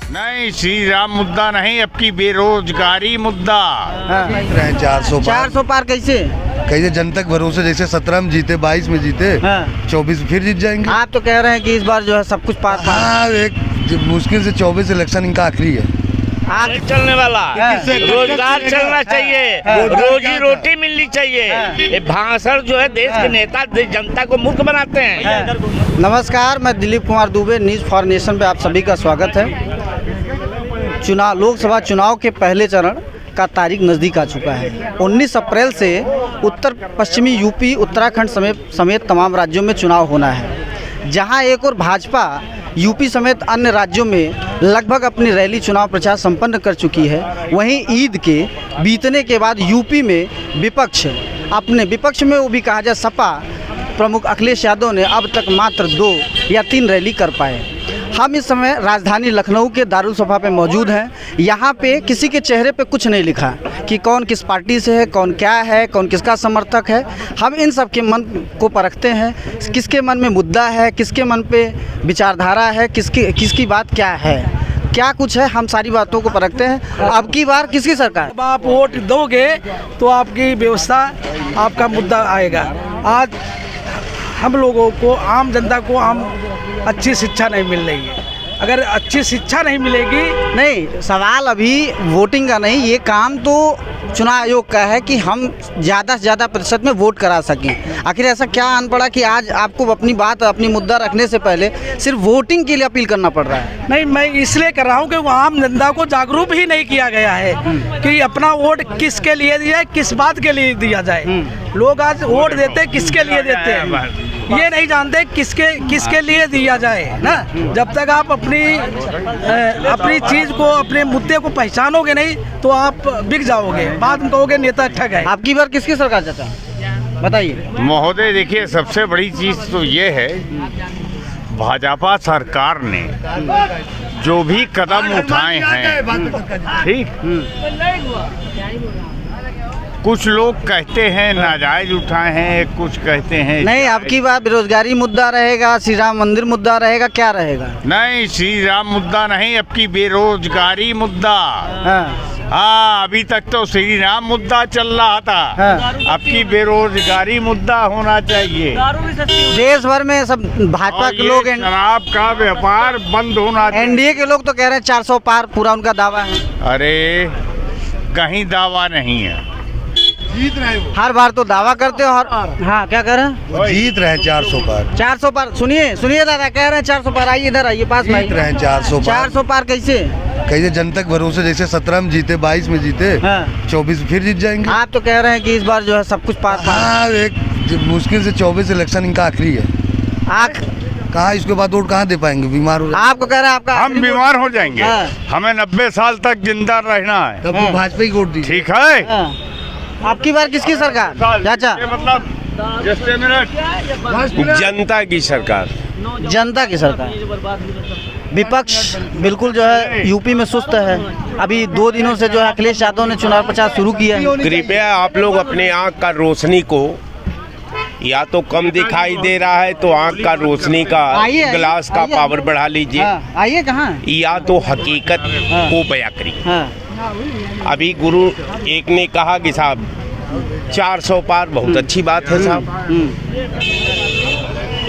नहीं, श्री राम मुद्दा नहीं, अब की बेरोजगारी मुद्दा। हाँ। 400 पार कैसे? कैसे जनता के भरोसे, जैसे 17 में जीते, 22 में जीते, हाँ। 24 फिर जीत जाएंगे। आप तो कह रहे हैं कि इस बार जो है सब कुछ पार हाँ, एक मुश्किल से 24 इलेक्शन इनका आखिरी है। नहीं चलने वाला, रोजगार चलना चाहिए, रोजी रोटी मिलनी चाहिए। ये भाषण जो है देश के नेता जनता को मूर्ख बनाते हैं। नमस्कार, मैं Dilip Kumar Dubey, news for nation पे आप सभी का स्वागत है। लोकसभा चुनाव के पहले चरण का तारीख नज़दीक आ चुका है। 19 अप्रैल से उत्तर पश्चिमी यूपी, उत्तराखंड समेत तमाम राज्यों में चुनाव होना है। जहां एक और भाजपा यूपी समेत अन्य राज्यों में लगभग अपनी रैली चुनाव प्रचार संपन्न कर चुकी है, वहीं ईद के बीतने के बाद यूपी में विपक्ष में वो भी कहा जाए सपा प्रमुख अखिलेश यादव ने अब तक मात्र 2 या 3 रैली कर पाए। हम इस समय राजधानी लखनऊ के दारुल सफा पे मौजूद हैं। यहाँ पे किसी के चेहरे पे कुछ नहीं लिखा कि कौन किस पार्टी से है, कौन क्या है, कौन किसका समर्थक है। हम इन सब के मन को परखते हैं, किसके मन में मुद्दा है, किसके मन पे विचारधारा है, किसकी बात क्या है, क्या कुछ है, हम सारी बातों को परखते हैं। अब की बार किसकी सरकार? अब आप वोट दोगे तो आपकी व्यवस्था, आपका मुद्दा आएगा। आज हम लोगों को, आम जनता को अच्छी शिक्षा नहीं मिल रही है। अगर अच्छी शिक्षा नहीं मिलेगी, नहीं, सवाल अभी वोटिंग का नहीं, ये काम तो चुनाव आयोग का है कि हम ज़्यादा से ज़्यादा प्रतिशत में वोट करा सकें। आखिर ऐसा क्या आन पड़ा कि आज आपको अपनी मुद्दा रखने से पहले सिर्फ वोटिंग के लिए अपील करना पड़ रहा है? नहीं, मैं इसलिए कर रहा हूँ कि आम जनता को जागरूक ही नहीं किया गया है कि अपना वोट किसके लिए दिया, किस बात के लिए दिया जाए। लोग आज वोट देते किसके लिए देते हैं, ये नहीं जानते किसके लिए दिया जाए ना। जब तक आप अपनी चीज़ को, अपने मुद्दे को पहचानोगे नहीं तो आप बिक जाओगे। बाद में कहोगे नेता ठग है। आपकी बार किसकी सरकार चाहता है, बताइए महोदय। देखिए, सबसे बड़ी चीज़ तो ये है, भाजपा सरकार ने जो भी कदम उठाए हैं, ठीक, कुछ लोग कहते हैं नाजायज उठाए हैं, कुछ कहते हैं नहीं। आपकी बात बेरोजगारी मुद्दा रहेगा, श्री राम मंदिर मुद्दा रहेगा, क्या रहेगा? नहीं, श्री राम मुद्दा नहीं, अब की बेरोजगारी मुद्दा। हाँ, अभी तक तो श्री राम मुद्दा चल रहा था। अब की बेरोजगारी मुद्दा होना चाहिए। देश भर में सब भाजपा के लोग, शराब का व्यापार बंद होना चाहिए। एनडीए के लोग तो कह रहे हैं 400 पार, पूरा उनका दावा है। अरे कहीं दावा नहीं है, जीत रहे हो। हर बार तो दावा करते हो। और हाँ, क्या कह रहे हैं? जीत रहे हैं 400 पार। 400 पार, सुनिए दादा, कह रहे हैं 400 पार। आइए इधर, आइए पास में। जीत रहे हैं 400 पार कैसे? कैसे जनता के भरोसे, जैसे 17 में जीते, 22 में जीते, 24 फिर जीत जाएंगे। आप तो कह रहे हैं कि इस बार जो है सब कुछ पार। हाँ, एक मुश्किल से 24 इलेक्शन इनका आखिरी है। कहाँ इसके बाद वोट कहाँ दे पाएंगे? बीमार हो आपको कह रहे हैं आपका हम बीमार हो जाएंगे। हमें 90 साल तक जिंदा रहना है, तब तो भाजपा ही वोट दी। ठीक है। आपकी बार किसकी सरकार चाचा? मतलब जनता की सरकार, जनता की सरकार। विपक्ष बिल्कुल जो है यूपी में सुस्त है। अभी 2 दिनों से जो है अखिलेश यादव ने चुनाव प्रचार शुरू किया है। कृपया आप लोग अपने आँख का रोशनी को, या तो कम दिखाई दे रहा है तो आँख का रोशनी का ग्लास का पावर बढ़ा लीजिए। आइए, कहाँ? या तो हकीकत को बयां करिए। अभी गुरु एक ने कहा कि साहब 400 पार, बहुत अच्छी बात है साहब।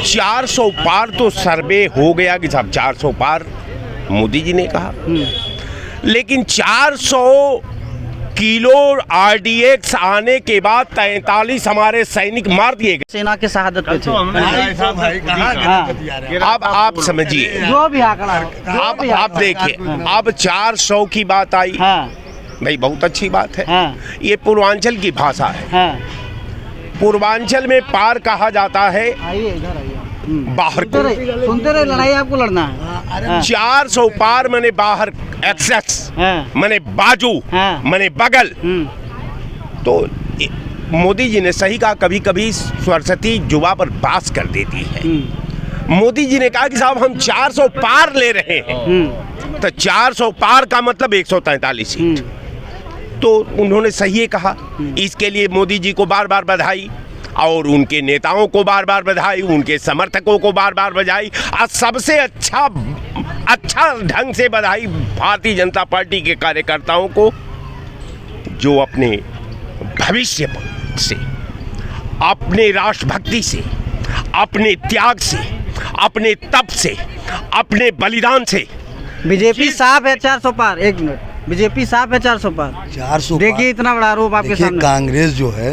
400 पार तो सर्वे हो गया कि साहब 400 पार मोदी जी ने कहा, लेकिन 400 किलो RDX आने के बाद 43 हमारे सैनिक मार दिए गए। सेना के शहादत पे थे। अब आप समझिए, जो भी आंकड़ा, आप देखिए, अब 400 की बात आई। भाई बहुत अच्छी बात है। ये पूर्वांचल की भाषा है। पूर्वांचल में पार कहा जाता है बाहर को। सुनते रहे, लड़ाई आपको लड़ना है। 400 पार मने बाहर, एक्सेस मने बाजू, मने बगल। तो मोदी जी ने सही कहा, कभी कभी सरस्वती जुबा पर बास कर देती है। मोदी जी ने कहा कि साहब हम 400 पार ले रहे हैं, तो 400 पार का मतलब 143 सीट। तो उन्होंने सही कहा। इसके लिए मोदी जी को बार बार बधाई, और उनके नेताओं को बार बार बधाई, उनके समर्थकों को बार बार बधाई। और सबसे अच्छा अच्छा ढंग से बधाई भारतीय जनता पार्टी के कार्यकर्ताओं को, जो अपने भविष्य से, अपने राष्ट्रभक्ति से, अपने त्याग से, अपने तप से, अपने बलिदान से। बीजेपी साफ है 400 पार। एक मिनट, बीजेपी साफ है 400 पार। 400 देखिए इतना बड़ा आरोप आपके सामने। कांग्रेस जो है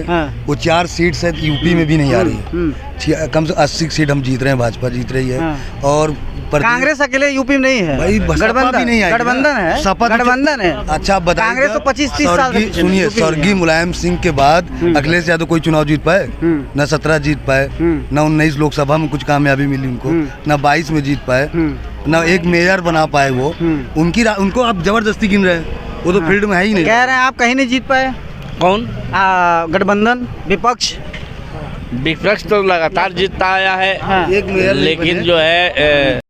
वो 4 सीट शायद यूपी में भी नहीं आ रही है। कम से 80 सीट हम जीत रहे हैं, भाजपा जीत रही है। और कांग्रेस अकेले यूपी में नहीं है भाई, गठबंधन है, गठबंधन है। अच्छा बताइए, कांग्रेस तो 25-30 साल सुनिए, स्वर्गीय मुलायम सिंह के बाद अखिलेश यादव कोई चुनाव जीत पाए? न 17 जीत पाए, न 19 लोकसभा में कुछ कामयाबी मिली उनको, न 22 में जीत पाए, न एक मेयर बना पाए वो। उनको आप जबरदस्ती गिन रहे हैं, वो तो फील्ड में है ही नहीं। कह रहे हैं आप कहीं नहीं जीत पाए। कौन? गठबंधन, विपक्ष तो लगातार जीतता आया है। एक मेयर लेकिन जो है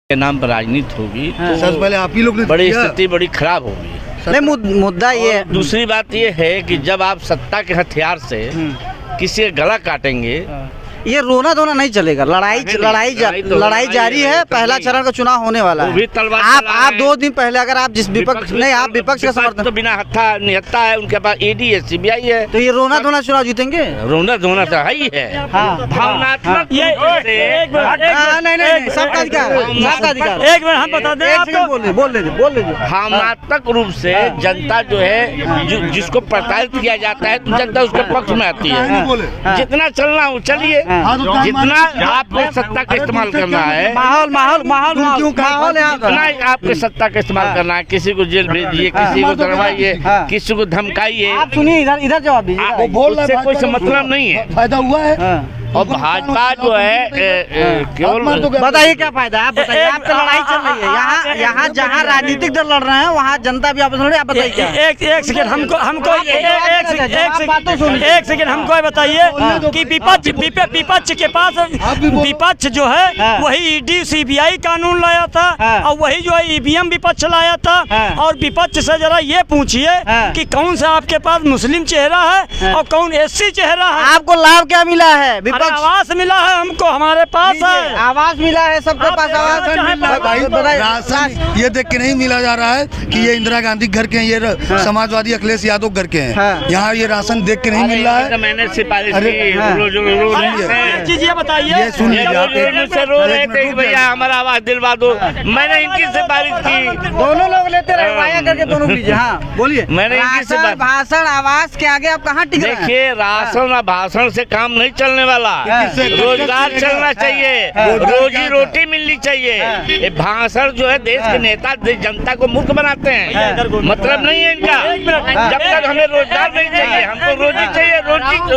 के नाम पर राजनीति होगी तो सबसे पहले आप ही लोग ने बड़ी स्थिति बड़ी खराब होगी। नहीं, मुद्दा ये है। दूसरी बात ये है कि जब आप सत्ता के हथियार से किसी का गला काटेंगे, ये रोना धोना नहीं चलेगा। लड़ाई जारी है। पहला चरण का चुनाव होने वाला है। आप 2 दिन पहले अगर आप जिस विपक्ष नहीं, आप विपक्ष का समर्थन तो बिना हत्था निहत्ता है, उनके पास ईडी है, सीबीआई है, तो ये रोना धोना चुनाव जीतेंगे। रोना धोना तो है ही है। भावनात्मक नहीं, सबका अधिकार, सबका अधिकार। एक मिनट हम बता दें आपको, बोल लीजिए। भावनात्मक रूप से जनता जो है, जिसको प्रताड़ित किया जाता है, तो जनता उसके पक्ष में आती है। जितना चलना हो चलिए, जितना आपको सत्ता का इस्तेमाल करना है, जितना आपके सत्ता का इस्तेमाल करना है, किसी को जेल भेजिए, किसी को डरवाइए, किसी को धमकाइए। आप सुनिए, इधर जवाब दीजिए। उससे कोई मतलब नहीं है। फायदा हुआ है। और भाजपा जो है केवल बताइए क्या फायदा है, आप बताइए। आप तो लड़ाई चल रही है यहाँ जहाँ राजनीतिक दल लड़ रहे हैं, वहाँ जनता भी आपस में लड़ रही है। आप बताइए। एक सेकंड हमको एक सेकंड हमको बताइए कि विपक्ष के पास विपक्ष जो है वही ईडी सीबीआई कानून लाया था, और वही जो है ईवीएम विपक्ष लाया था। और विपक्ष से जरा ये पूछिए कि कौन सा आपके पास मुस्लिम चेहरा है और कौन एससी चेहरा है। आपको लाभ क्या मिला है? आवास मिला है हमको, हमारे पास है आवास मिला है, सबके पास आवास। राशन ये देख के नहीं मिला जा रहा है कि ये इंदिरा गांधी घर के हैं, ये समाजवादी अखिलेश यादव घर के हैं। यहाँ ये राशन देख के नहीं मिल रहा है। मैंने सिफारिश चीज ये बताइए, ये सुन लीजिए, मुझसे रो रहे थे कि भैया हमारा आवाज दिलवा दो, मैंने इनकी सिफारिश की। दोनों लोग लेते रहे, वाया करके दोनों लीजिए। हाँ बोलिए। मैंने भाषण आवास के आगे आप कहाँ टिक रहे हैं? देखिए, राशन और भाषण से काम नहीं चलने वाला, रोजगार चलना चाहिए, रोजी रोटी मिलनी चाहिए। ये भाषण जो है देश के नेता जनता को मूर्ख बनाते हैं, मतलब नहीं है इनका। जब तक हमें रोजगार नहीं चाहिए, हमको रोजी चाहिए,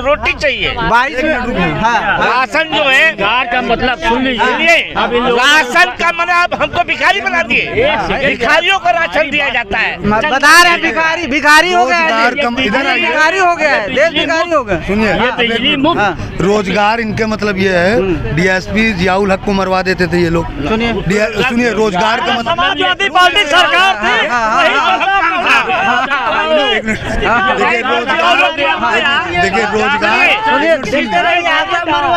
रोटी चाहिए। 22 में राशन जो है का मतलब सुन लीजिए, राशन का मतलब हमको भिखारी बना दिए। भिखारियों को राशन दिया जाता है। बता रहे भिखारी हो गया है, भिखारी हो गया है, देश भिखारी हो गया। सुनिए, रोजगार इनके मतलब ये है, डीएसपी जियाउल हक को मरवा देते थे ये लोग। सुनिए, रोजगार का मतलब समाजवादी पार्टी सरकार थी। देखिए रोजगार,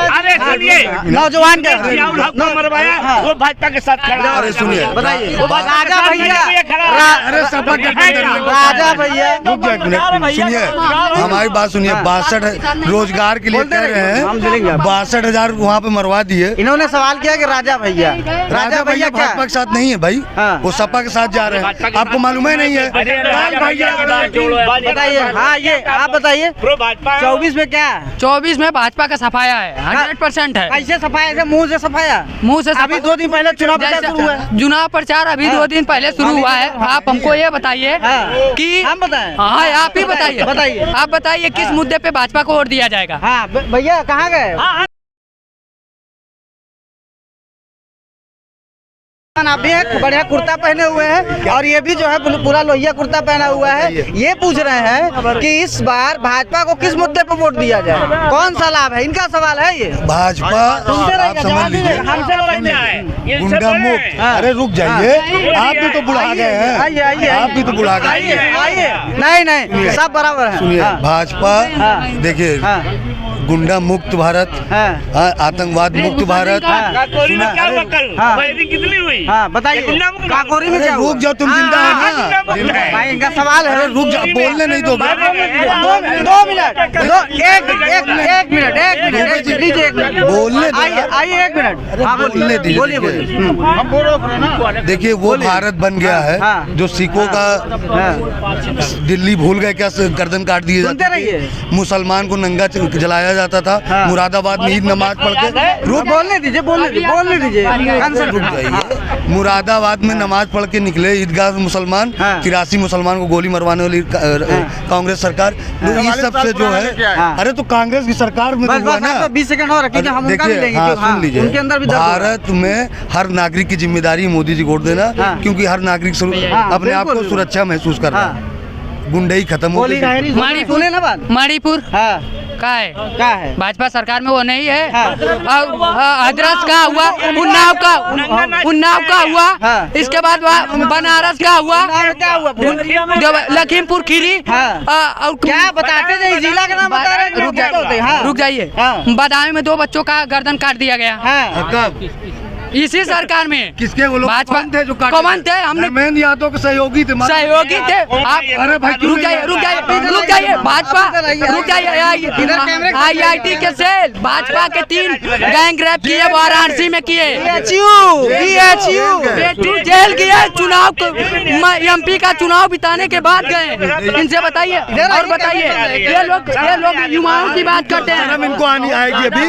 अरे सुनिए, नौजवान का मरवाया वो भाजपा के साथ खड़ा। अरे सुनिए, बताइए। राजा भैया, अरे राजा भैया रुक जाए एक मिनट, सुनिए हमारी बात सुनिए। 62 रोजगार के लिए कह रहे हैं, 62,000 वहाँ पे मरवा दिए। इन्होंने सवाल किया कि राजा भैया भाजपा के साथ नहीं है भाई, वो सपा के साथ जा रहे हैं। आपको मालूम है नहीं है? बताइए। हाँ ये आप बताइए, 24 में क्या? 24 में भाजपा का सफाया है, 100% है। कैसे सफाया? ऐसे मुंह से सफाया? मुंह से अभी 2 दिन पहले चुनाव प्रचार शुरू हुआ है। चुनाव प्रचार अभी 2 दिन पहले शुरू हुआ है। आप हमको ये बताइए कि हम बताएं? हाँ आप ही बताइए। आप बताइए किस मुद्दे पे भाजपा को वोट दिया जाएगा? हाँ भैया कहाँ गए? आप भी एक बढ़िया कुर्ता पहने हुए हैं और ये भी जो है पूरा लोहिया कुर्ता पहना हुआ है। ये पूछ रहे हैं कि इस बार भाजपा को किस मुद्दे पर वोट दिया जाए, कौन सा लाभ है? इनका सवाल है ये। भाजपा आप समझ लीजिए गुंडा मुक्त। अरे रुक जाइए, आप भी तो बुढ़ा गए हैं। आइए आप भी तो बुढ़ा गए। नहीं सब बराबर है। सुनिए, भाजपा देखिए गुंडा मुक्त भारत, आतंकवाद मुक्त भारत। काकोरी में क्या हुआ कल? फायरिंग कितनी हुई? बताइए काकोरी में क्या हुआ? रुक जाओ, तुम जिंदा हो ना। भाई इनका सवाल है। रुक जाओ, बोलने नहीं दो। 2 मिनट, एक मिनट लीजिए, एक मिनट बोलने दो। आइए 1 मिनट। हाँ बोलने दीजिए। बोलिए। देखिए वो भारत बन गया है जो सिखों का दिल्ली भूल गए क्या, गर्दन काट दिए जाते थे, मुसलमान को नंगा जलाया जाता था, मुरादाबाद में ईद नमाज पढ़ के बोलने दीजिए। रुक जाइए। मुरादाबाद में नमाज पढ़ के निकले ईदगाह मुसलमान, 83 मुसलमान को गोली मरवाने वाली कांग्रेस सरकार। इस सब से जो है, अरे तो कांग्रेस की सरकार में तो हुआ ना। 20 सेकंड और रखिए, हम उनका भी लेंगे। हाँ, सुन लीजिए, उनके अंदर भी भारत में हर नागरिक की जिम्मेदारी है मोदी जी को वोट देना, क्योंकि हर नागरिक अपने आप को सुरक्षा महसूस कर रहा है। गुंडई खत्म हो गई। मणिपुर का है भाजपा सरकार में, वो नहीं है। और हजरत का हुआ, उन्नाव का हुआ, इसके बाद बनारस का हुआ, लखीमपुर खीरी। और क्या बताते थे, जिला का नाम बता रहे? रुक जाइए। बदायूं में 2 बच्चों का गर्दन काट दिया गया इसी सरकार में। किसके वो लोग भाजपा थे जो कौन थे? हमने धर्मेंद्र यादव के सहयोगी थे। आप अरे भाई रुक जाइए। भाजपा रुक जाइए। IIT के सेल भाजपा के 3 गैंग रेप किए, वाराणसी में किए, जेल किए, चुनाव MP का चुनाव बिताने के बाद गए। इनसे बताइए और बताइए, ये लोग युवाओं की बात करते हैं। शर्म इनको आनी आएगी अभी,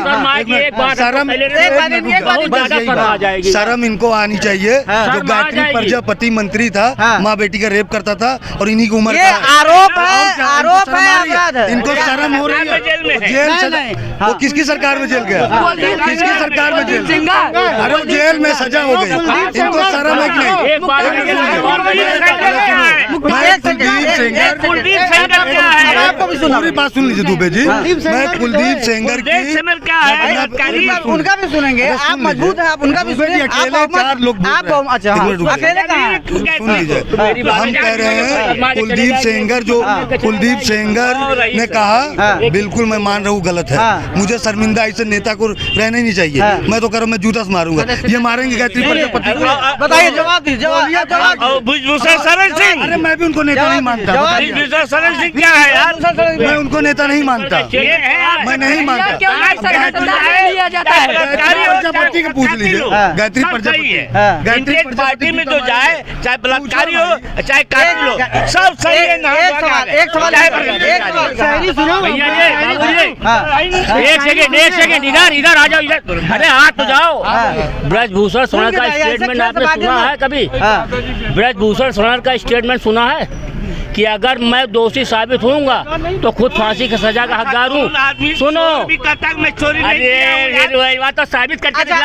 शर्म इनको आनी चाहिए। जो गायत्री प्रजापति मंत्री था, माँ बेटी का रेप करता था और इन्हीं की उम्र आरोप है। इनको शर्म हो रही है। जेल वो किसकी सरकार में जेल गया? किसकी सरकार में जेल? अरे जेल में सजा हो गई, इनको शर्म है कि नहीं? पूरी बात सुन लीजिए दुबे जी। मैं कुलदीप सेंगर की उनका भी सुनेंगे। आप मजबूत हैं, आप उनका भी सुनिए। अकेले 4 लोग अच्छा, अकेले कहाँ? सुन लीजिए, हम कह रहे हैं कुलदीप सेंगर ने कहा, बिल्कुल मैं मान रहा हूँ गलत है, मुझे शर्मिंदा ऐसे नेता को रहना ही नहीं चाहिए। मैं तो कह रहा हूँ मैं जूता से मारूंगा। ये मारेंगे गायत्री प्रजापति को? बताइए, जवाब दीजिए। भूषण शरण सिंह, अरे मैं भी उनको नेता नहीं मानता। भूषण शरण सिंह क्या है यार? मैं उनको नेता नहीं मानता, मैं नहीं मानता। प्रजापति को पूछ लीजिए, गायत्री प्रजापति पार्टी में जो जाए, चाहे बलात्कारी हो चाहे कातिल हो, सब सही है। एक सवाल एक सेकंड इधर आ जाओ, इधर। अरे हाथ तो जाओ। ब्रजभूषण सोनर का स्टेटमेंट आपने सुना है कभी? ब्रजभूषण सोनर का स्टेटमेंट सुना है कि अगर मैं दोषी साबित होऊंगा तो खुद फांसी की सजा का हकदार हूँ। सुनो, मैं चोरी अरे बात तो साबित करके अच्छा,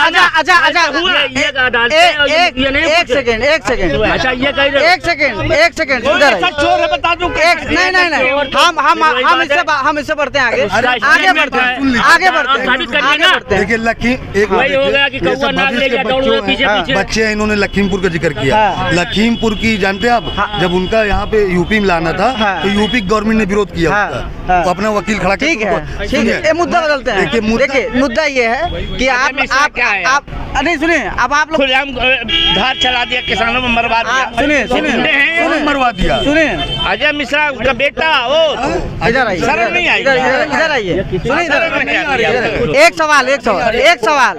एक सेकंड चोर है, बता दूं। नहीं, हम इससे बढ़ते हैं आगे बढ़ते हैं। देखिए बच्चे हैं, इन्होंने लखीमपुर का जिक्र किया। लखीमपुर की जानते हैं आप, जब उनका यहाँ पे यूपी में लाना था तो यूपी गवर्नमेंट ने विरोध किया उसका, तो अपना वकील खड़ा ठीक है। मुद्दा बदलते हैं। देखिए मुद्दा ये है कि आप नहीं सुनिए, अब आप लोग धार चला दिया, किसानों में मरवा दिया। सुनिए मरवा दिया। सुनिए, अजय मिश्रा का बेटा, वो इधर आइए, शर्म नहीं आई? इधर आइए, सुनिए। एक सवाल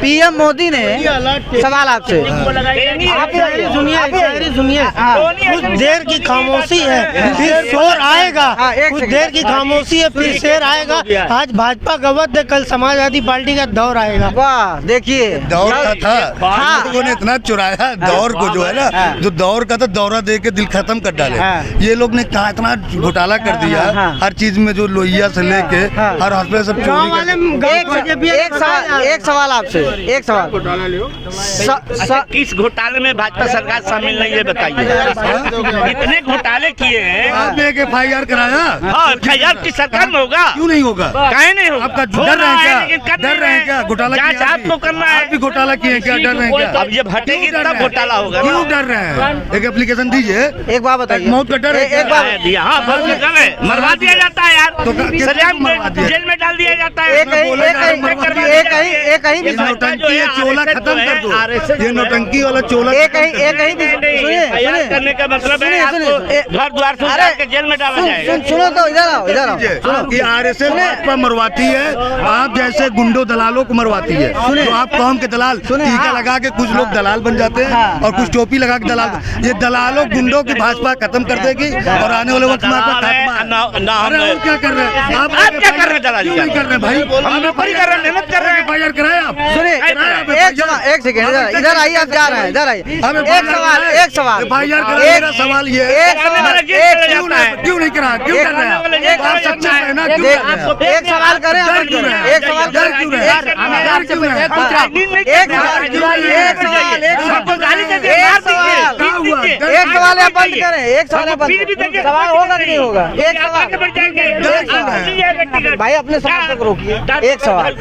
PM मोदी ने सवाल आपसे, सुनिए, कुछ देर की खामोशी है, फिर शोर आएगा। कुछ देर की खामोशी है, फिर शेर आएगा। आज भाजपा का वध, कल समाजवादी पार्टी का दौर आएगा। वाह, देखिए दौर का था, लोगों ने इतना चुराया दौर को, जो है ना, जो दौर का था, दौरा दे के दिल खत्म कर डाले। ये लोग ने कहा इतना घोटाला कर दिया, हर चीज में, जो लोहिया से लेके हर हॉस्पिटल सब चोरी। एक सवाल आपसे, एक सवाल, किस घोटाले में भाजपा सरकार शामिल नहीं है बताइए? इतने घोटाले किए हैं, आपने एक FIR कराया। FIR की सरकार में होगा? क्यों नहीं होगा? काहे नहीं होगा? आपका डर रहे हैं क्या? घोटाला आपको करना है। आप भी घोटाला किए क्या? डर रहे हैं क्या? अब ये भट्टी कटेगी तब घोटाला होगा। क्यों डर रहे हैं? एक एप्लीकेशन दीजिए। एक बात बताइए, मौत का डर है? एक बात हाँ मरवा दिया जाता है यार, तो सरेआम जेल में डाल दिया जाता है। एक ही नौटंकी ये चोला खत्म कर दो, ये नौटंकी वाला चोला एक ही सुनिए करने का मतलब है आपको घर द्वार से उतार के जेल में डाला जाएगा। सुनो तो इधर आओ कि आरएसएस भाजपा मरवाती है, आप जैसे गुंडों दलालों को मरवाती है। तो आप कौम के दलाल टीका लगा के कुछ लोग दलाल बन जाते हैं और कुछ टोपी लगा के दलाल। ये दलालों गुंडों की भाजपा खत्म कर देगी और आने वाले वक्त में आपका खात्मा है। अरे और क्या कर रहे हैं आप? क्या कर रहे हैं दलाल? क्यों नहीं कर रहे भाई? हम नौकरी कर रहे हैं, मेहनत कर रहे हैं। फायर कराए आप? सुनिए एक सेकंड इधर आइए, आप जा रहे हैं, इधर आइए। एक सवाल मेरा सवाल ये है, क्यों नहीं करा? क्यों कर रहे हैं आप? सच्चा है ना? क्यों कर रहे हैं? एक सवाल करें, डर क्यों है? एक सवाल डर क्यों है? डर क्यों है? एक सवाल आप बंद करें, एक सवाल बंद। सवाल होगा कि नहीं होगा? एक सवाल भाई अपने सवाल तक रोकिए। एक सवाल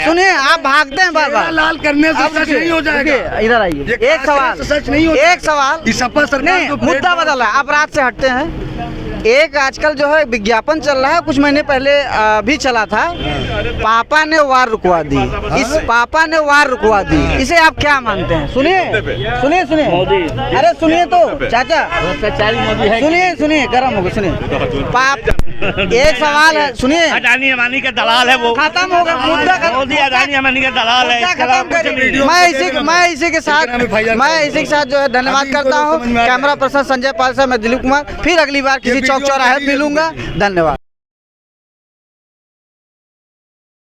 सुनिए आप भागते हैं बार बार। लाल करने से सच नहीं हो जाएगा। इधर आइए, एक सवाल सच नहीं हो। एक सवाल इस सपा सरकार नहीं, मुद्दा बदल रहा है, अपराध से हटते हैं। एक आजकल जो है विज्ञापन चल रहा है, कुछ महीने पहले भी चला था, पापा ने वार रुकवा दी। इस पापा ने वार रुकवा दी, इसे आप क्या मानते हैं? सुनिए मोदी, अरे सुनिए तो चाचा, मोदी है। सुनिए गर्म हो गए, सुनिए पाप। एक सवाल है, सुनिए। अडानी अम्बानी का दलाल है वो। खत्म हो गया मुद्दा। मोदी अडानी अम्बानी का दलाल है। मैं इसी के साथ जो है धन्यवाद करता हूँ। कैमरा पर्सन संजय पाल से मैं दिलीप कुमार, फिर अगली बार किसी चौक चौराहे मिलूंगा। धन्यवाद।